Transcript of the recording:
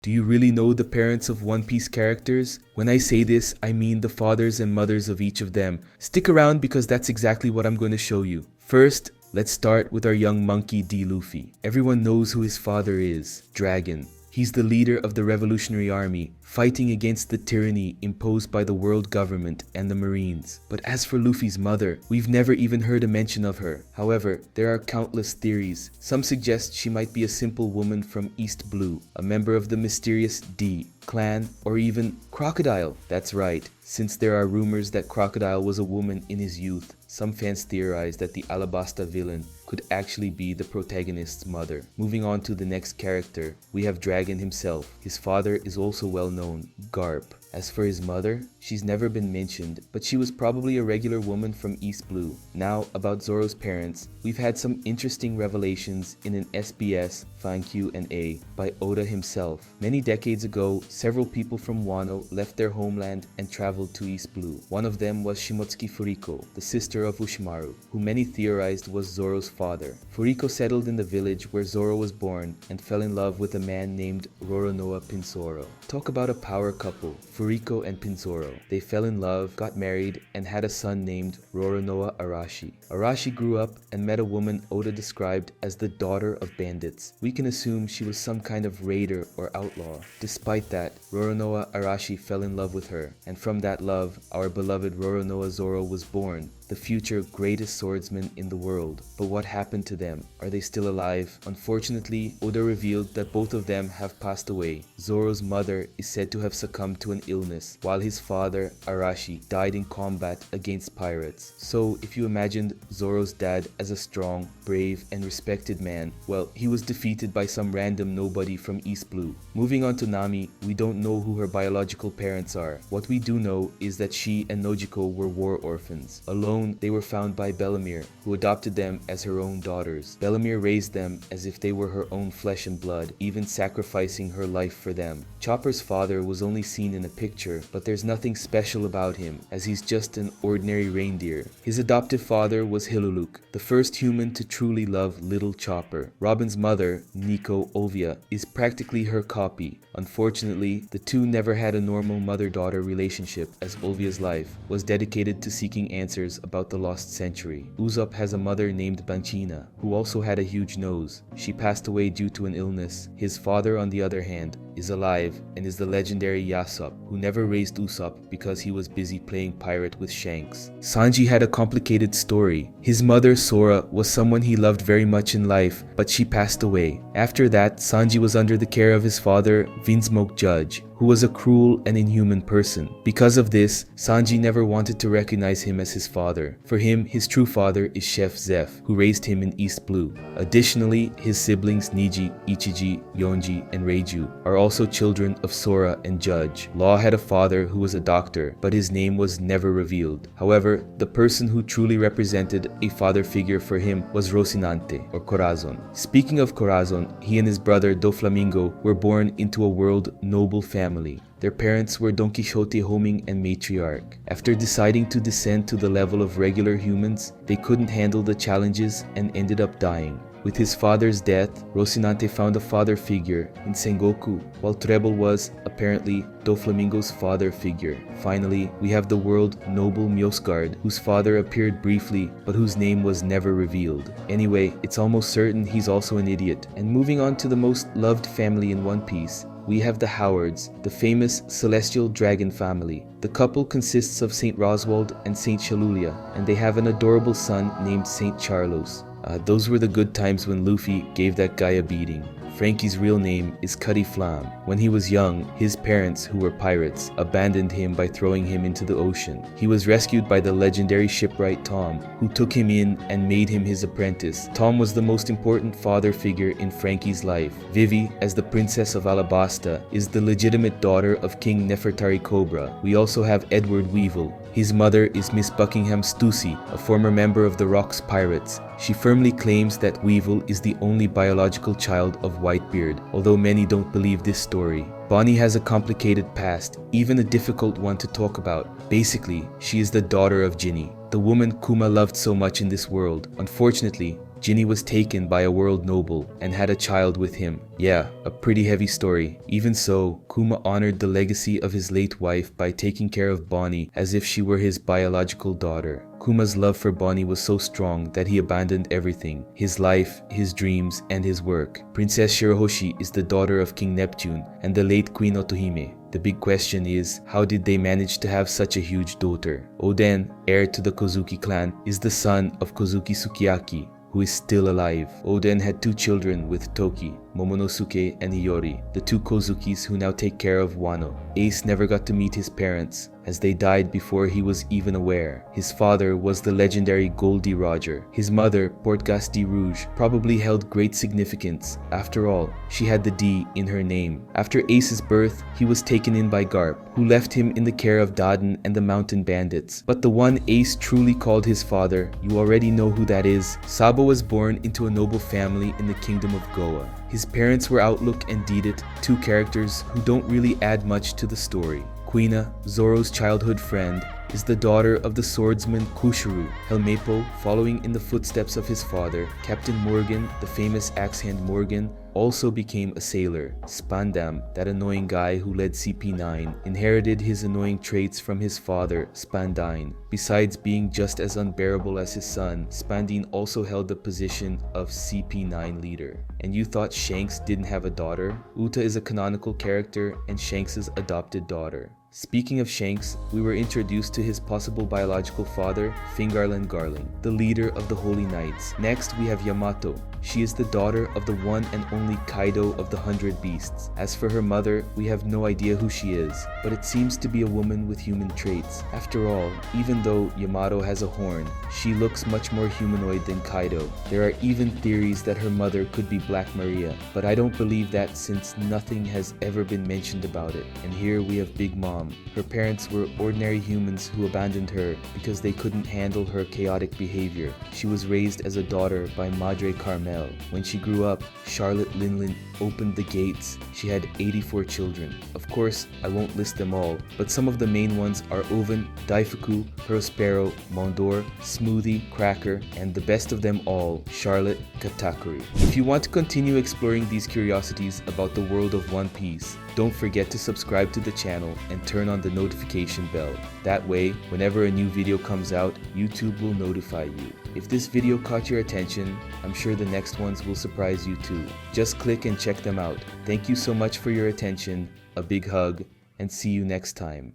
Do you really know the parents of One Piece characters? When I say this, I mean the fathers and mothers of each of them. Stick around because that's exactly what I'm going to show you. First, let's start with our young monkey D. Luffy. Everyone knows who his father is, Dragon. He's the leader of the Revolutionary Army, fighting against the tyranny imposed by the world government and the Marines. But as for Luffy's mother, we've never even heard a mention of her. However, there are countless theories. Some suggest she might be a simple woman from East Blue, a member of the mysterious D clan, or even Crocodile. That's right, since there are rumors that Crocodile was a woman in his youth. Some fans theorize that the Alabasta villain could actually be the protagonist's mother. Moving on to the next character, we have Dragon himself. His father is also well known, Garp. As for his mother, she's never been mentioned, but she was probably a regular woman from East Blue. Now, about Zoro's parents, we've had some interesting revelations in an SBS, Fan Q&A, by Oda himself. Many decades ago, several people from Wano left their homeland and traveled to East Blue. One of them was Shimotsuki Furiko, the sister of Ushimaru, who many theorized was Zoro's father. Furiko settled in the village where Zoro was born and fell in love with a man named Roronoa Pinsoro. Talk about a power couple. Furiko and Pinzoro. They fell in love, got married, and had a son named Roronoa Arashi. Arashi grew up and met a woman Oda described as the daughter of bandits. We can assume she was some kind of raider or outlaw. Despite that, Roronoa Arashi fell in love with her, and from that love, our beloved Roronoa Zoro was born, the future greatest swordsman in the world. But what happened to them? Are they still alive? Unfortunately, Oda revealed that both of them have passed away. Zoro's mother is said to have succumbed to an illness, while his father, Arashi, died in combat against pirates. So, if you imagined Zoro's dad as a strong, brave, and respected man, well, he was defeated by some random nobody from East Blue. Moving on to Nami, we don't know who her biological parents are. What we do know is that she and Nojiko were war orphans. Alone, they were found by Bellamere, who adopted them as her own daughters. Bellamere raised them as if they were her own flesh and blood, even sacrificing her life for them. Chopper's father was only seen in a picture, but there's nothing special about him, as he's just an ordinary reindeer. His adoptive father was Hiluluk, the first human to truly love little Chopper. Robin's mother, Nico Olvia, is practically her copy. Unfortunately, the two never had a normal mother-daughter relationship, as Olvia's life was dedicated to seeking answers about the lost century. Usopp has a mother named Banchina, who also had a huge nose. She passed away due to an illness. His father, on the other hand, is alive and is the legendary Yasop, who never raised Usopp because he was busy playing pirate with Shanks. Sanji had a complicated story. His mother, Sora, was someone he loved very much in life, but she passed away. After that, Sanji was under the care of his father, Vinsmoke Judge, who was a cruel and inhuman person. Because of this, Sanji never wanted to recognize him as his father. For him, his true father is Chef Zeph, who raised him in East Blue. Additionally, his siblings Niji, Ichiji, Yonji, and Reiju are also children of Sora and Judge. Law had a father who was a doctor, but his name was never revealed. However, the person who truly represented a father figure for him was Rocinante, or Corazon. Speaking of Corazon, he and his brother Doflamingo were born into a world noble family. Their parents were Don Quixote homing and matriarch. After deciding to descend to the level of regular humans, they couldn't handle the challenges and ended up dying. With his father's death, Rocinante found a father figure in Sengoku, while Treble was, apparently, Doflamingo's father figure. Finally, we have the world noble Mjosgard, whose father appeared briefly, but whose name was never revealed. Anyway, it's almost certain he's also an idiot. And moving on to the most loved family in One Piece, we have the Howards, the famous celestial dragon family. The couple consists of Saint Roswald and Saint Shalulia, and they have an adorable son named Saint Charlos. Those were the good times when Luffy gave that guy a beating. Frankie's real name is Cutty Flam. When he was young, his parents, who were pirates, abandoned him by throwing him into the ocean. He was rescued by the legendary shipwright Tom, who took him in and made him his apprentice. Tom was the most important father figure in Frankie's life. Vivi, as the Princess of Alabasta, is the legitimate daughter of King Nefertari Cobra. We also have Edward Weevil. His mother is Miss Buckingham Stussy, a former member of the Rocks Pirates. She firmly claims that Weevil is the only biological child of Whitebeard, although many don't believe this story. Bonnie has a complicated past, even a difficult one to talk about. Basically, she is the daughter of Ginny, the woman Kuma loved so much in this world. Unfortunately, Ginny was taken by a world noble and had a child with him. Yeah, a pretty heavy story. Even so, Kuma honored the legacy of his late wife by taking care of Bonnie as if she were his biological daughter. Kuma's love for Bonnie was so strong that he abandoned everything: his life, his dreams, and his work. Princess Shirahoshi is the daughter of King Neptune and the late Queen Otohime. The big question is, how did they manage to have such a huge daughter? Oden, heir to the Kozuki clan, is the son of Kozuki Sukiyaki, who is still alive. Oden had 2 children with Toki, Momonosuke and Hiyori, the 2 Kozukis who now take care of Wano. Ace never got to meet his parents, as they died before he was even aware. His father was the legendary Goldie Roger. His mother, Portgas de Rouge, probably held great significance. After all, she had the D in her name. After Ace's birth, he was taken in by Garp, who left him in the care of Daden and the mountain bandits. But the one Ace truly called his father, you already know who that is. Sabo was born into a noble family in the kingdom of Goa. His parents were Outlook and Deedit, 2 characters who don't really add much to the story. Quina, Zoro's childhood friend, is the daughter of the swordsman Kushuru. Helmepo, following in the footsteps of his father, Captain Morgan, the famous axe-hand Morgan, also became a sailor. Spandam, that annoying guy who led CP9, inherited his annoying traits from his father, Spandine. Besides being just as unbearable as his son, Spandine also held the position of CP9 leader. And you thought Shanks didn't have a daughter? Uta is a canonical character and Shanks' adopted daughter. Speaking of Shanks, we were introduced to his possible biological father, Fingarland Garling, the leader of the Holy Knights. Next, we have Yamato. She is the daughter of the one and only Kaido of the 100 Beasts. As for her mother, we have no idea who she is, but it seems to be a woman with human traits. After all, even though Yamato has a horn, she looks much more humanoid than Kaido. There are even theories that her mother could be Black Maria, but I don't believe that since nothing has ever been mentioned about it. And here we have Big Mom. Her parents were ordinary humans who abandoned her because they couldn't handle her chaotic behavior. She was raised as a daughter by Madre Carmel. When she grew up, Charlotte Linlin opened the gates. She had 84 children. Of course, I won't list them all, but some of the main ones are Oven, Daifuku, Prospero, Mondor, Smoothie, Cracker, and the best of them all, Charlotte Katakuri. If you want to continue exploring these curiosities about the world of One Piece, don't forget to subscribe to the channel and turn on the notification bell. That way, whenever a new video comes out, YouTube will notify you. If this video caught your attention, I'm sure the next ones will surprise you too. Just click and check them out. Thank you so much for your attention, a big hug, and see you next time.